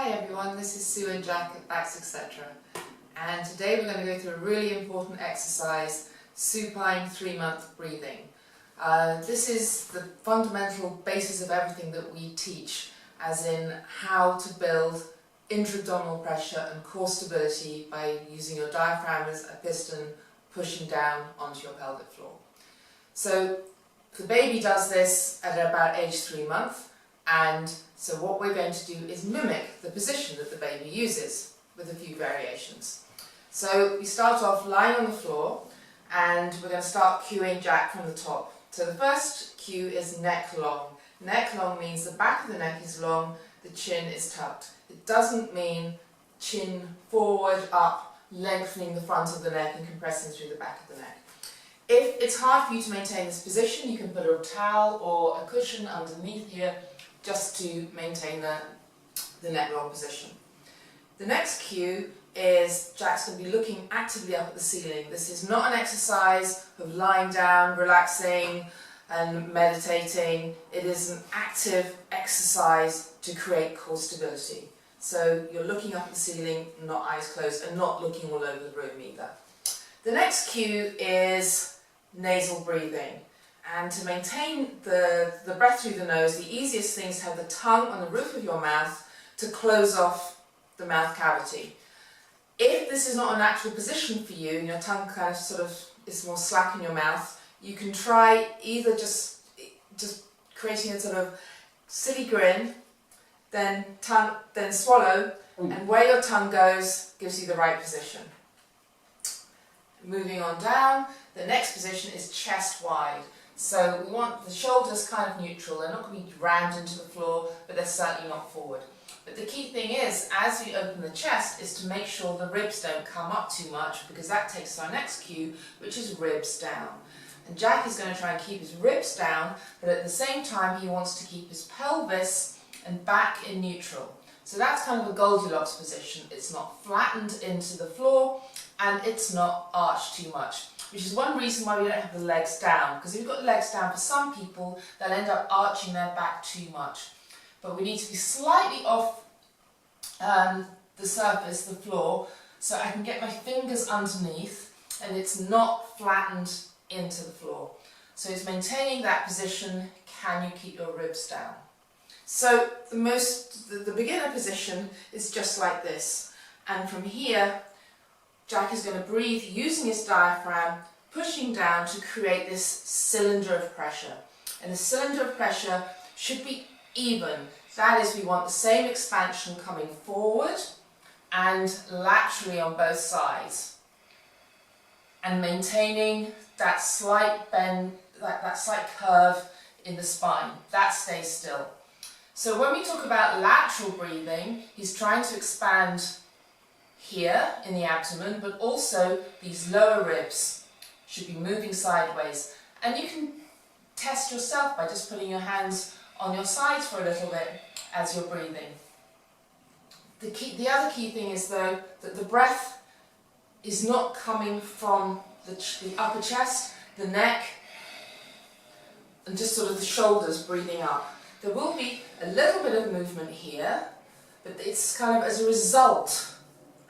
Hi everyone, this is Sue and Jack at Backs Etc. And today we're going to go through a really important exercise, supine 3-month breathing. This is the fundamental basis of everything that we teach, as in how to build intra-abdominal pressure and core stability by using your diaphragm as a piston pushing down onto your pelvic floor. So the baby does this at about age 3 months. And so what we're going to do is mimic the position that the baby uses with a few variations. So we start off lying on the floor and we're going to start cueing Jack from the top. So the first cue is neck long. Neck long means the back of the neck is long, the chin is tucked. It doesn't mean chin forward, up, lengthening the front of the neck and compressing through the back of the neck. If it's hard for you to maintain this position, you can put a towel or a cushion underneath here just to maintain the neck long position. The next cue is Jack's going to be looking actively up at the ceiling. This is not an exercise of lying down, relaxing and meditating. It is an active exercise to create core stability. So you're looking up at the ceiling, not eyes closed, and not looking all over the room either. The next cue is nasal breathing. And to maintain the breath through the nose, the easiest thing is to have the tongue on the roof of your mouth to close off the mouth cavity. If this is not a natural position for you, and your tongue kind of sort of is more slack in your mouth, you can try either just creating a sort of silly grin, then swallow, and where your tongue goes gives you the right position. Moving on down, the next position is chest wide. So we want the shoulders kind of neutral. They're not going to be rammed into the floor, but they're certainly not forward. But the key thing is, as we open the chest, is to make sure the ribs don't come up too much, because that takes us to our next cue, which is ribs down. And Jack is going to try and keep his ribs down, but at the same time he wants to keep his pelvis and back in neutral. So that's kind of a Goldilocks position. It's not flattened into the floor and it's not arched too much, which is one reason why we don't have the legs down, because if you've got the legs down, for some people they'll end up arching their back too much. But we need to be slightly off the surface, the floor, so I can get my fingers underneath and it's not flattened into the floor. So it's maintaining that position. Can you keep your ribs down? So the beginner position is just like this, and from here Jack is going to breathe using his diaphragm, pushing down to create this cylinder of pressure. And the cylinder of pressure should be even. That is, we want the same expansion coming forward and laterally on both sides. And maintaining that slight bend, that slight curve in the spine. That stays still. So when we talk about lateral breathing, he's trying to expand here in the abdomen, but also these lower ribs should be moving sideways. And you can test yourself by just putting your hands on your sides for a little bit as you're breathing. The other key thing is, though, that the breath is not coming from the upper chest, the neck, and just sort of the shoulders breathing up. There will be a little bit of movement here, but it's kind of as a result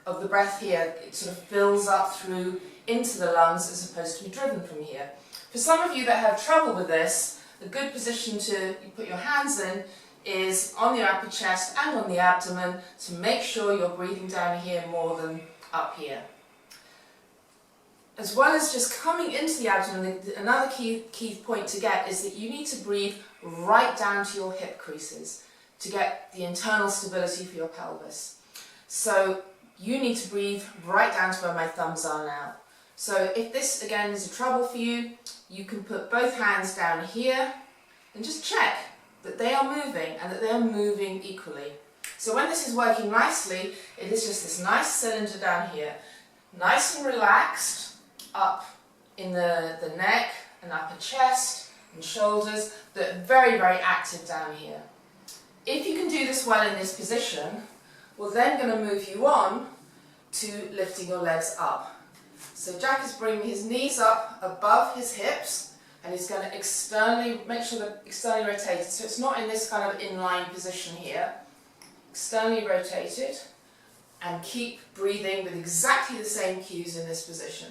of the breath here. It sort of fills up through into the lungs as opposed to be driven from here. For some of you that have trouble with this, a good position to put your hands in is on the upper chest and on the abdomen, to make sure you're breathing down here more than up here. As well as just coming into the abdomen, another key point to get is that you need to breathe right down to your hip creases to get the internal stability for your pelvis. So you need to breathe right down to where my thumbs are now. So if this again is a trouble for you, you can put both hands down here and just check that they are moving and that they are moving equally. So when this is working nicely, it is just this nice cylinder down here, nice and relaxed up in the neck and upper chest and shoulders, but very, very active down here. If you can do this well in this position, we're then going to move you on to lifting your legs up. So Jack is bringing his knees up above his hips, and he's going to externally, make sure they're externally rotated, so it's not in this kind of inline position here. externally rotated, and keep breathing with exactly the same cues in this position.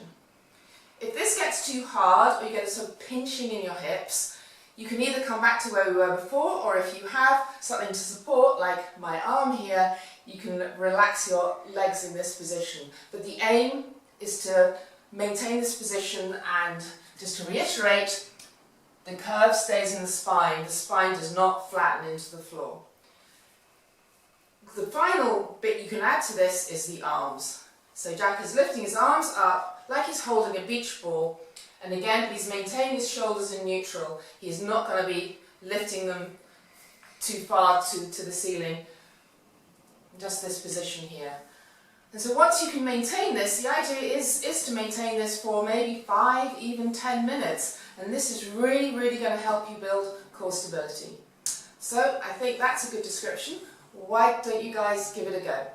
If this gets too hard, or you get a sort of pinching in your hips, you can either come back to where we were before, or if you have something to support, like my arm here, you can relax your legs in this position. But the aim is to maintain this position, and just to reiterate, the curve stays in the spine does not flatten into the floor. The final bit you can add to this is the arms. So Jack is lifting his arms up like he's holding a beach ball, and again he's maintaining his shoulders in neutral. He's not going to be lifting them too far to the ceiling, just this position here. And so once you can maintain this, the idea is to maintain this for maybe 5, even 10 minutes, and this is really going to help you build core stability. So I think that's a good description. Why don't you guys give it a go?